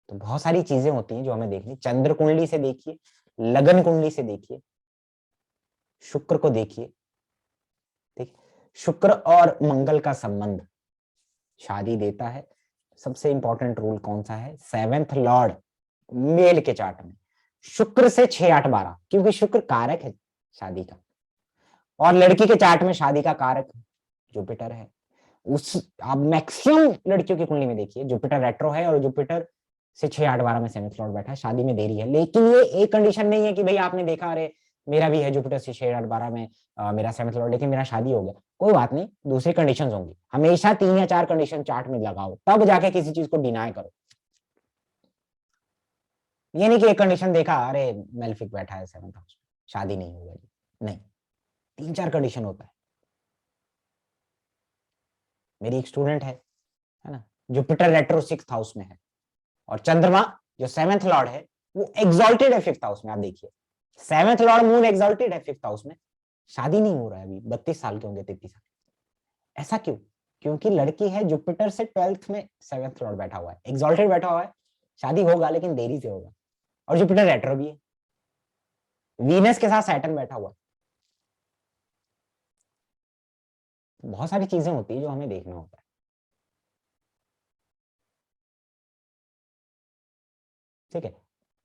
तो बहुत सारी चीजें होती हैं जो हमें देखनी। चंद्र कुंडली से देखिए, लगन कुंडली से देखिए, शुक्र को देखिए। ठीक, शुक्र और मंगल का संबंध शादी देता है। सबसे इंपॉर्टेंट रूल कौन सा है? सेवेंथ लॉर्ड मेल के चार्ट में शुक्र से 6, 8, 12, क्योंकि शुक्र कारक है शादी का, और लड़की के चार्ट में शादी का कारक जुपिटर है। उस आप मैक्सिमम लड़कियों की कुंडली में देखिए जुपिटर रेट्रो है, और जुपिटर से 6, 8, 12 में सेवेंथ लॉर्ड बैठा है, शादी में देरी है। लेकिन ये एक कंडीशन नहीं है कि भाई आपने देखा अरे मेरा भी है जुपिटर से 6, 8, 12 में मेरा सेवेंथ लॉर्ड, लेकिन मेरा शादी हो गया। कोई बात नहीं, दूसरी कंडीशन होंगी। हमेशा 3 या 4 कंडीशन चार्ट में लगाओ, तब जाके किसी चीज को डिनाई करो। ये नहीं कि एक कंडीशन देखा अरे मेल्फिक बैठा है सेवेंथ हाउस में, शादी नहीं होगा जी, नहीं। 3-4 कंडीशन होता है। मेरी एक स्टूडेंट है ना, जुपिटर रेट्रो 6th हाउस में है, और चंद्रमा जो सेवेंथ लॉर्ड है वो एग्जॉल्टेड है 5th हाउस में। आप देखिए, सेवेंथ लॉर्ड मून एग्जॉल्टेड है 5th हाउस में, शादी नहीं हो रहा है अभी, 32 साल के होंगे, 33 साल। ऐसा क्यों? क्योंकि लड़की है जुपिटर से 12th में सेवेंथ लॉर्ड बैठा हुआ है, एग्जॉल्टेड बैठा हुआ है, शादी होगा लेकिन देरी से होगा। और जुपिटर रेट्रो भी है, वीनस के साथ सैटर्न बैठा हुआ है। बहुत सारी चीजें होती है जो हमें देखना होता है। ठीक है,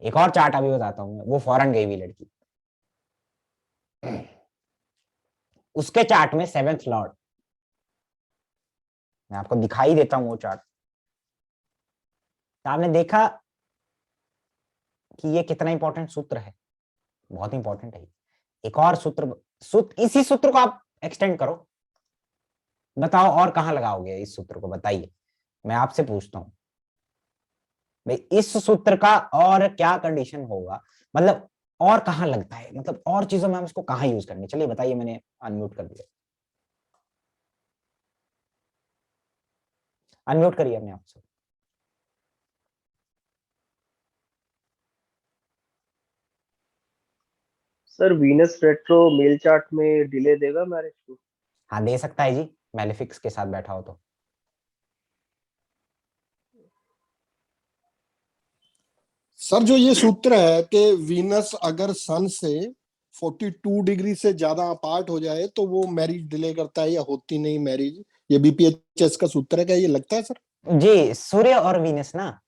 एक और चार्ट अभी बताता हूँ मैं, वो फॉरेन गई हुई लड़की, उसके चार्ट में सेवेंथ लॉर्ड, मैं आपको दिखाई देता हूँ वो चार्ट। तो आपने देखा कि ये कितना इंपॉर्टेंट सूत्र है, बहुत इंपॉर्टेंट है। एक और सूत्र इसी सूत्र को आप एक्सटेंड करो, बताओ और कहां लगाओगे इस सूत्र को, बताइए। मैं आपसे पूछता हूं भाई, इस सूत्र का और क्या कंडीशन होगा, मतलब और कहां लगता है, मतलब और चीजों में हम इसको कहां यूज करेंगे? चलिए बताइए, मैंने अनम्यूट कर दिया, अनम्यूट करिए अपने आप से। Sir Venus retro male chart में डिले देगा मैरिज को? हाँ दे सकता है जी, मेलेफिक्स के साथ बैठा हो तो। सर जो ये सूत्र है कि वीनस अगर सन से 42 डिग्री से ज्यादा अपार्ट हो जाए तो वो मैरिज डिले करता है या होती नहीं मैरिज, ये बीपीएचएस का सूत्र है क्या, ये लगता है सर? जी, सूर्य और वीनस ना,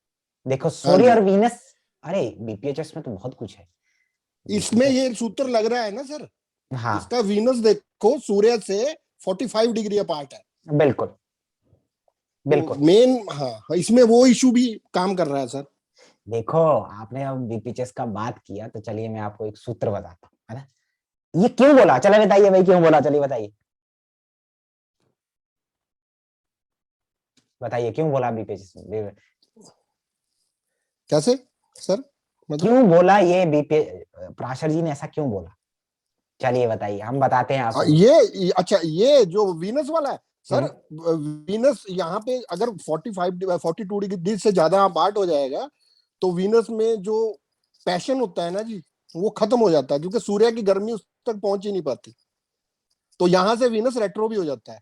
देखो हाँ सूर्य जी, और वीनस, अरे बीपीएचएस में तो बहुत कुछ है इसमें बीपीएचएस। ये सूत्र लग रहा है ना सर। हाँ इसका वीनस देखो सूर्य से 45 डिग्री अपार्ट है, बिल्कुल तो बिल्कुल। मेन हाँ इसमें वो इशू भी काम कर रहा है सर। देखो आपने अब बीपीएचएस का बात किया, तो चलिए मैं आपको एक सूत्र बताता हूँ, है ना। ये क्यों बोला, चले बताइए भाई, क्यों बोला, चलिए बताइए, बताइए क्यों बोला बीपीएचएस, कैसे सर, मतलब? क्यों बोला ये बीपी, प्राशर जी ने ऐसा क्यों बोला? चलिए बताइए, हम बताते हैं आपको। अच्छा ये जो वीनस वाला है सर, हम्म। वीनस यहाँ पे अगर 42 डिग्री से ज्यादा अपार्ट हो जाएगा तो वीनस में जो पैशन होता है ना जी, वो खत्म हो जाता है, क्योंकि सूर्य की गर्मी उस तक पहुंच ही नहीं पाती, तो यहां से वीनस रेट्रो भी हो जाता है।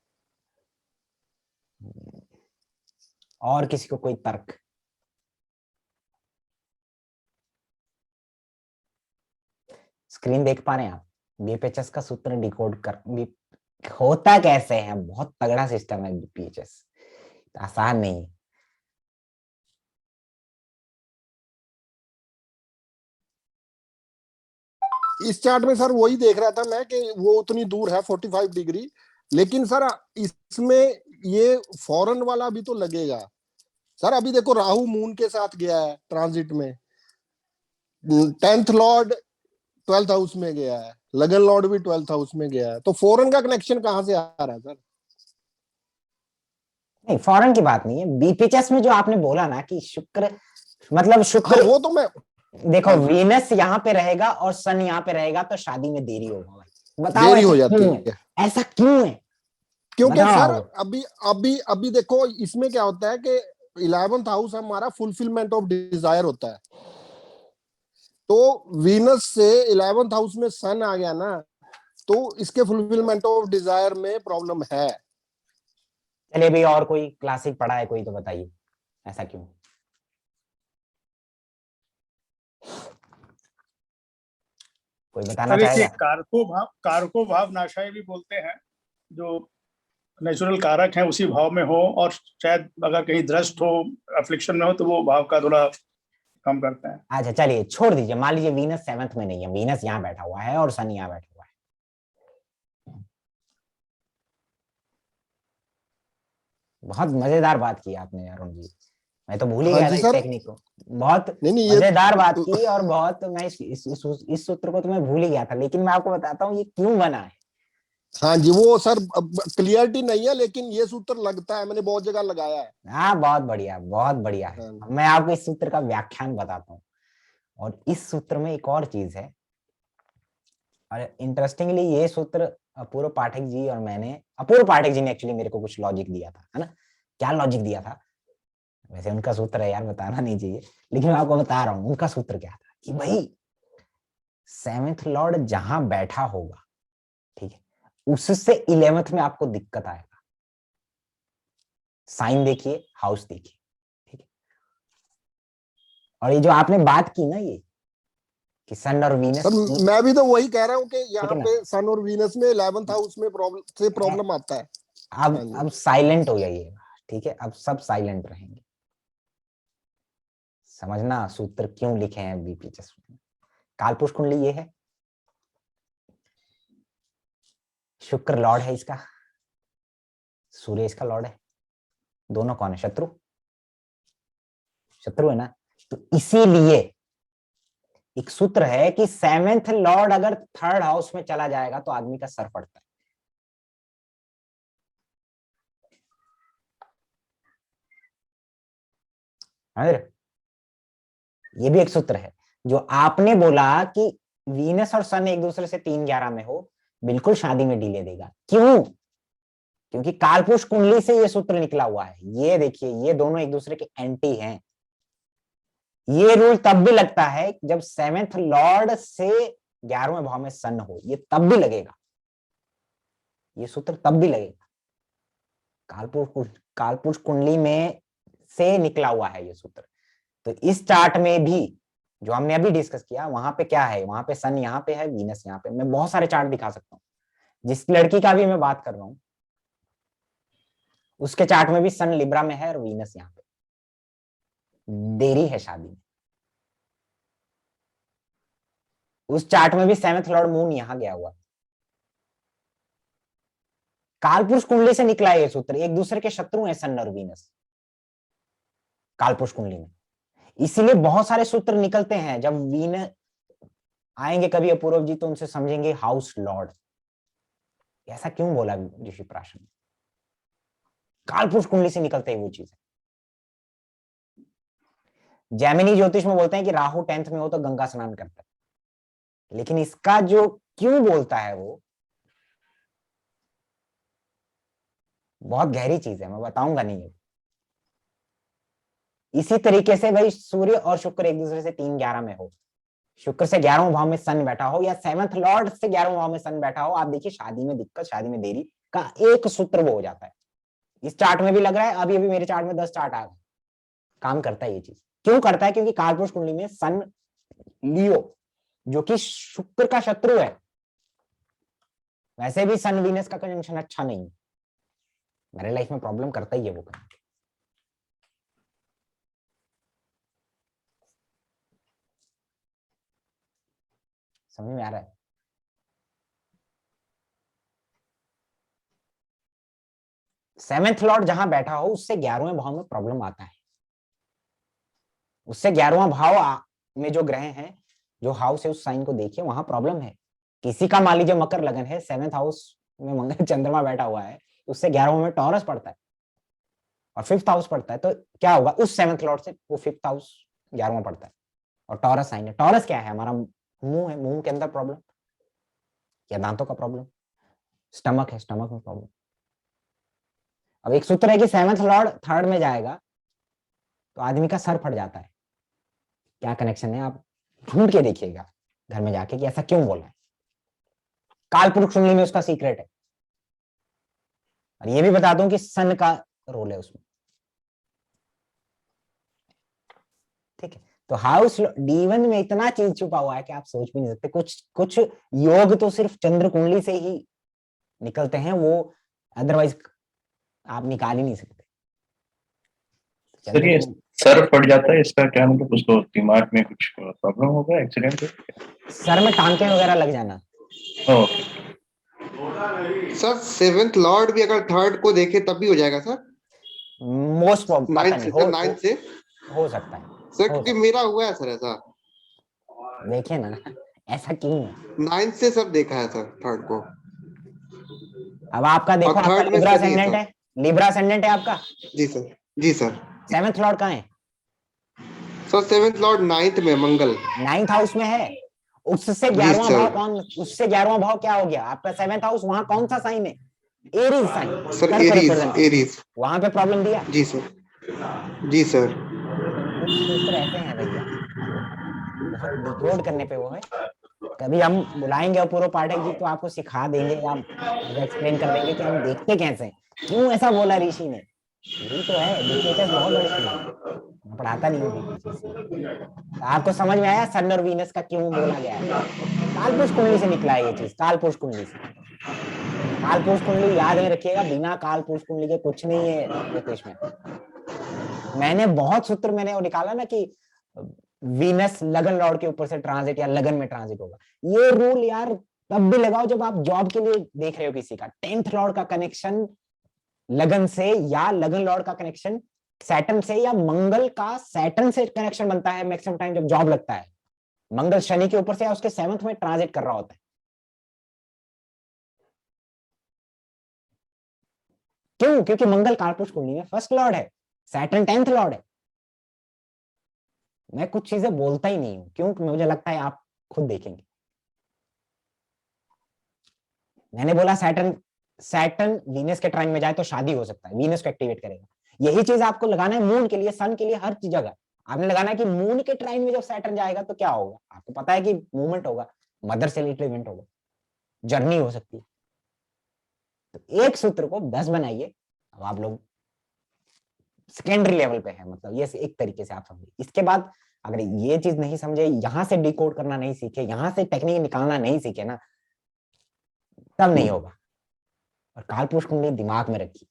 और किसी को कोई तर्क? स्क्रीन देख पा रहे हैं आप? बीपीएचएस का सूत्र डिकोड कर होता कैसे है, बहुत तगड़ा सिस्टम है बीपीएचएस, आसान नहीं है। इस चार्ट में सर वही देख रहा था मैं कि वो उतनी दूर है 45 डिग्री, लेकिन सर इसमें ये फॉरेन वाला भी तो लगेगा सर। अभी देखो राहु मून के साथ गया है ट्रांजिट में, 10th लॉर्ड 12th हाउस में गया है, लगन लॉर्ड भी 12th हाउस में गया है, तो फॉरेन का कनेक्शन कहां से आ रहा है सर? नहीं, फॉरेन की बात नहीं है, बीपीएचएस में जो आपने बोला ना कि शुक्र, मतलब हाँ शुक्र, वो तो मैं, देखो हाँ जी, वीनस यहाँ पे रहेगा और सन यहाँ पे रहेगा, तो शादी में देरी होगा भाई, बताओ देरी ऐसा हो जाती क्यों है? है। ऐसा क्यों है? क्योंकि बताओ सर आप। अभी अभी अभी देखो इसमें क्या होता है कि 11th हाउस हमारा फुलफिलमेंट ऑफ डिजायर होता है, तो वीनस से 11th हाउस में सन आ गया ना, तो इसके फुलफिलमेंट ऑफ डिजायर में प्रॉब्लम है। चलिए भाई, और कोई क्लासिक पढ़ा है कोई तो बताइए, ऐसा क्यों? कोई बताना सर चाहेगा? एक कारको भाव नाशाय भी बोलते हैं, जो नेचुरल कारक है उसी भाव में हो, और शायद अगर कहीं दृष्ट हो, अफ्लिक्शन में हो, तो वो भाव का थोड़ा कम करते हैं। अच्छा चलिए छोड़ दीजिए, मान लीजिए वीनस सेवंथ में नहीं है, वीनस यहाँ बैठा हुआ है और सन यहाँ बैठा हुआ है। बहुत मजेदार बात की आपने अरुण जी, मैं तो भूल ही हाँ गया था जी इस सर। टेक्निक को। बहुत नहीं नहीं, मजेदार बात की, और बहुत मैं इस सूत्र को तो मैं भूल ही गया था, लेकिन मैं आपको बताता हूँ ये क्यों बना है। हाँ जी, वो सर क्लियरिटी नहीं है, लेकिन ये सूत्र लगता है, मैंने बहुत जगह लगाया है। हाँ बहुत बढ़िया, बहुत बढ़िया है। हाँ। अब मैं आपको इस सूत्र का व्याख्यान बताता हूँ। और इस सूत्र में एक और चीज है, और इंटरेस्टिंगली ये सूत्र अपूर्व पाठक जी और मैंने, अपूर्व पाठक जी ने एक्चुअली मेरे को कुछ लॉजिक दिया था, है ना। क्या लॉजिक दिया था, वैसे उनका सूत्र है यार, बताना नहीं चाहिए, लेकिन मैं आपको बता रहा हूँ उनका सूत्र क्या था कि भाई सेवेंथ लॉर्ड जहां बैठा होगा, ठीक है, उससे 11th में आपको दिक्कत आएगा। साइन देखिए, हाउस देखिए, ठीक है। और ये जो आपने बात की ना, ये कि सन और वीनस, सर मैं भी तो वही कह रहा हूँ कि ठीक यहाँ है ना, पे सन और वीनस में 11th हाउस में प्रॉब्लम आता है। हाँ जी। अब साइलेंट हो जाइएगा, ठीक है, अब सब साइलेंट रहेंगे। समझना सूत्र क्यों लिखे हैं बीपी चश्मे में। कालपुरुष कुंडली ये है, शुक्र लॉर्ड है इसका, सूर्य इसका लॉर्ड है, दोनों कौन है, शत्रु, शत्रु है ना। तो इसीलिए एक सूत्र है कि सेवेंथ लॉर्ड अगर थर्ड हाउस में चला जाएगा तो आदमी का सर पड़ता है। ये भी एक सूत्र है। जो आपने बोला कि वीनस और सन एक दूसरे से 3-11 में हो, बिल्कुल शादी में डिले देगा। क्यों? क्योंकि कालपुरुष कुंडली से ये सूत्र निकला हुआ है। ये देखिए, ये दोनों एक दूसरे के एंटी हैं। ये रूल तब भी लगता है जब सेवेंथ लॉर्ड से 11वें भाव में सन हो, ये तब भी लगेगा, ये सूत्र तब भी लगेगा। कालपुरुष कुंडली में से निकला हुआ है ये सूत्र। तो इस चार्ट में भी जो हमने अभी डिस्कस किया, वहां पे क्या है, वहां पे सन यहाँ पे है, वीनस यहाँ पे। मैं बहुत सारे चार्ट दिखा सकता हूँ। जिस लड़की का भी मैं बात कर रहा हूँ उसके चार्ट में भी सन लिब्रा में है और वीनस यहाँ पे। देरी है शादी में। उस चार्ट में भी सेवेंथ लॉर्ड मून यहां गया हुआ। कालपुरुष कुंडली से निकला ये सूत्र, एक दूसरे के शत्रु हैं सन और वीनस कालपुरुष कुंडली में। इसीलिए बहुत सारे सूत्र निकलते हैं। जब वीन आएंगे कभी अपूर्व जी तो उनसे समझेंगे हाउस लॉर्ड, ऐसा क्यों बोला ऋषि प्राशन, कालपुरुष कुंडली से निकलते हैं वो चीजें। जैमिनी ज्योतिष में बोलते हैं कि राहु 10th में हो तो गंगा स्नान करता है, लेकिन इसका जो क्यों बोलता है वो बहुत गहरी चीज है, मैं बताऊंगा नहीं। इसी तरीके से भाई सूर्य और शुक्र एक दूसरे से 3-11 में हो, शुक्र से 11वें भाव में सन बैठा हो, या सेवंथ लॉर्ड से 11वें भाव में सन बैठा हो, आप देखिए शादी में दिक्कत, शादी में देरी का एक सूत्र वो हो जाता है। इस चार्ट में भी लग रहा है, अभी अभी मेरे चार्ट में 10 चार्ट आ गए। काम करता है ये चीज। क्यों करता है? क्योंकि कालपुरुष कुंडली में सन लियो जो कि शुक्र का शत्रु है, वैसे भी सन वीनस का कंजंक्शन अच्छा नहीं है, मेरे लाइफ में प्रॉब्लम करता ही है वो। समझ में आ रहा है? सेवेंथ लॉर्ड जहां बैठा हो उससे 11वें भाव में प्रॉब्लम आता है। उससे 11वां भाव में जो ग्रह हैं, जो हाउस है, उस साइन को देखिए, वहां प्रॉब्लम है। किसी का मान लीजिए मकर लगन है, सेवेंथ हाउस में मंगल चंद्रमा बैठा हुआ है, उससे 11वें में टॉरस पड़ता है और 5th हाउस पड़ता है, तो क्या होगा? उस सेवेंथ लॉर्ड से वो 5th हाउस 11वां पड़ता है और टॉरस साइन है। टॉरस क्या है? हमारा मुंह है, मुंह के अंदर प्रॉब्लम या दांतों का प्रॉब्लम। स्टमक है, स्टमक में प्रॉब्लम। अब एक सूत्र है कि सेवेंथ लॉर्ड थर्ड में जाएगा तो आदमी का सर फट जाता है। क्या कनेक्शन है? आप ढूंढ के देखिएगा घर में जाके कि ऐसा क्यों बोला है। कालपुरुष कुंडली में उसका सीक्रेट है। और ये भी बता दूं कि सन का रोल है उसमें। ठीक है, तो हाउस D1 में इतना चीज छुपा हुआ है कि आप सोच भी नहीं सकते। कुछ कुछ योग तो सिर्फ चंद्र कुंडली से ही निकलते हैं, वो अदरवाइज आप निकाल ही नहीं सकते। सर ये सर फट जाता है, इसका क्या मतलब? उसको दिमाग में कुछ प्रॉब्लम होगा, एक्सीडेंट हो? सर में टांके वगैरह लग जाना। ओके। सर सेवेंथ लॉर्ड भी अगर थर्ड को देखे तब भी हो जाएगा सर? मोस्ट पता नाइन्थ नहीं, से सर, नाइन्थ से हो सकता है सर, क्योंकि मेरा हुआ है सर ऐसा। देखिए ना, ऐसा क्यों है? नाइन्थ से सब देखा है सर थर्ड को। अब आपका देखो, और आपका थर्ड में लिब्रा सही है असेंडेंट सर। है, लिब्रा असेंडेंट है आपका। जी सर, जी सर। सेवेंथ लॉर्ड कहाँ है? सर सेवेंथ लॉर्ड नाइन्थ में, मंगल 9th हाउस में है। उससे जी 11वां सर। भाव कौन, उससे 11वां भाव क्या हो गया आपका? 7th हाउस, वहां कौन सा साइन है? Aries sign. Sir Aries, Aries. वहां पे प्रॉब्लम दिया। जी सर, जी सर। कुछ सूत्र ऐसे हैं भैया, बहुत डिकोड करने पे वो है। कभी हम बुलाएंगे अपूर्व पाठक जी तो आपको सिखा देंगे, आप एक्सप्लेन कर देंगे कि हम देखते कैसे हैं, क्यों ऐसा बोला ऋषि ने। यही तो है, बीपीएचएस बहुत बड़ी चीज है, मैं पढ़ाता नहीं हूँ बीपीएचएस। तो आपको समझ में आया सन और वीनस का क्यों बोला गया है? कालपुरुष कुंडली से निकला है ये चीज, कालपुरुष कुंडली से। कालपुरुष कुंडली याद में रखिएगा, बिना कालपुरुष कुंडली के कुछ नहीं है ज्योतिष में। मैंने बहुत सूत्र मैंने वो निकाला ना कि वीनस लगन लॉर्ड के ऊपर से ट्रांजिट या लगन में ट्रांजिट होगा। ये रूल यार तब भी लगाओ जब आप जॉब के लिए देख रहे हो किसी का। 10th लॉर्ड का कनेक्शन लगन से, या लगन लॉर्ड का कनेक्शन सैटर्न से, या मंगल का सैटर्न से कनेक्शन बनता है मैक्सिमम टाइम जब जॉब लगता है। मंगल शनि के ऊपर से या उसके 7th में ट्रांजिट कर रहा होता है। क्यों? क्योंकि मंगल कालपुरुष कुंडली में फर्स्ट लॉर्ड है, सैटर्न 10th लॉर्ड है। मैं कुछ चीजें बोलता ही नहीं हूं, क्योंकि मुझे लगता है आप खुद देखेंगे। मैंने बोला सैटर्न, सैटर्न वीनस के ट्राइन में जाए तो शादी हो सकता है, वीनस को एक्टिवेट करेगा। यही चीज आपको लगाना है मून के लिए, सन के लिए, हर जगह आपने लगाना है कि मून के ट्राइन में जब सैटर्न जाएगा तो क्या होगा। आपको पता है कि मूवमेंट होगा, मदर से रिलेटेड इवेंट होगा, जर्नी हो सकती है। तो एक सूत्र को 10 बनाइए। अब आप लोग सेकेंडरी लेवल पे है, मतलब ये एक तरीके से आप समझे। इसके बाद अगर ये चीज नहीं समझे, यहां से डिकोड करना नहीं सीखे, यहां से टेक्निक निकालना नहीं सीखे ना, तब नहीं होगा। और कालपुरुष कुंडली दिमाग में रखिए।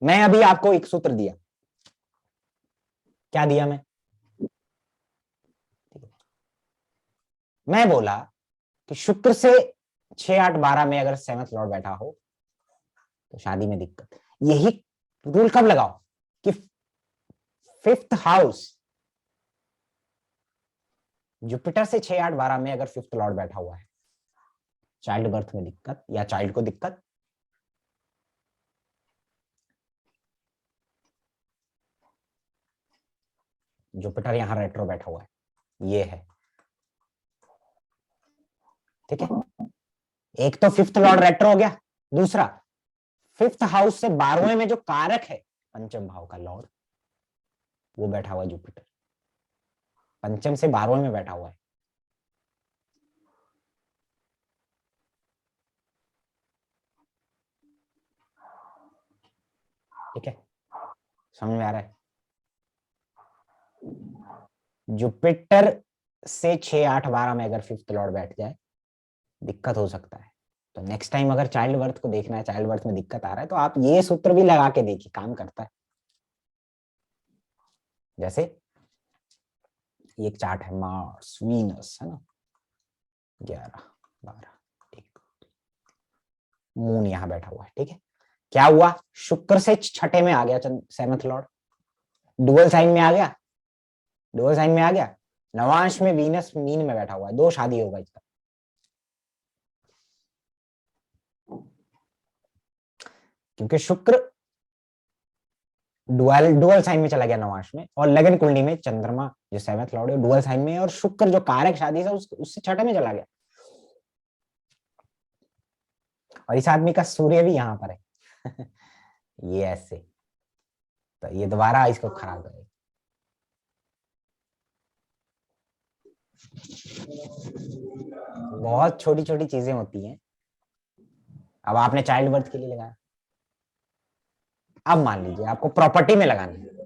मैं अभी आपको एक सूत्र दिया, क्या दिया मैं बोला कि शुक्र से 6, 8, 12 में अगर 7th लॉर्ड बैठा हो तो शादी में दिक्कत। यही रूल कब लगाओ कि 5th हाउस, जुपिटर से 6, 8, 12 में अगर 5th लॉर्ड बैठा हुआ है, चाइल्ड बर्थ में दिक्कत या चाइल्ड को दिक्कत। जुपिटर यहां रेट्रो बैठा हुआ है, ये है, ठीक है। एक तो 5th लॉर्ड रेट्रो हो गया, दूसरा 5th हाउस से 12वें में जो कारक है पंचम भाव का लॉर्ड, वो बैठा हुआ है जुपिटर, पंचम से 12वें में बैठा हुआ है। ठीक है, समझ में आ रहा है? जुपिटर से 6, 8, 12 में अगर 5th लॉर्ड बैठ जाए दिक्कत हो सकता है। तो नेक्स्ट टाइम अगर चाइल्ड बर्थ को देखना है, चाइल्ड बर्थ में दिक्कत आ रहा है, तो आप ये सूत्र भी लगा के देखिए, काम करता है। जैसे ये एक चार्ट है, मार्स वीनस है ना, 11, 12, 1, मून यहां बैठा हुआ है। ठीक है, क्या हुआ? शुक्र से 6ठे में आ गया 7th लॉर्ड, डुअल साइन में आ गया, डुअल साइन में आ गया। नवांश में वीनस मीन में बैठा हुआ है, 2 शादी होगा इसका। क्योंकि शुक्र डुअल साइन में चला गया नवांश में, और लगन कुंडली में चंद्रमा जो 7th लॉर्ड है डुअल साइन में, और शुक्र जो कारक शादी से उससे 6ठे में चला गया। और इस आदमी का सूर्य भी यहां पर है ये ऐसे, तो ये दोबारा इसको खराब करेगा। बहुत छोटी छोटी चीजें होती हैं। अब आपने चाइल्ड बर्थ के लिए लगाया, अब मान लीजिए आपको प्रॉपर्टी में लगाना है,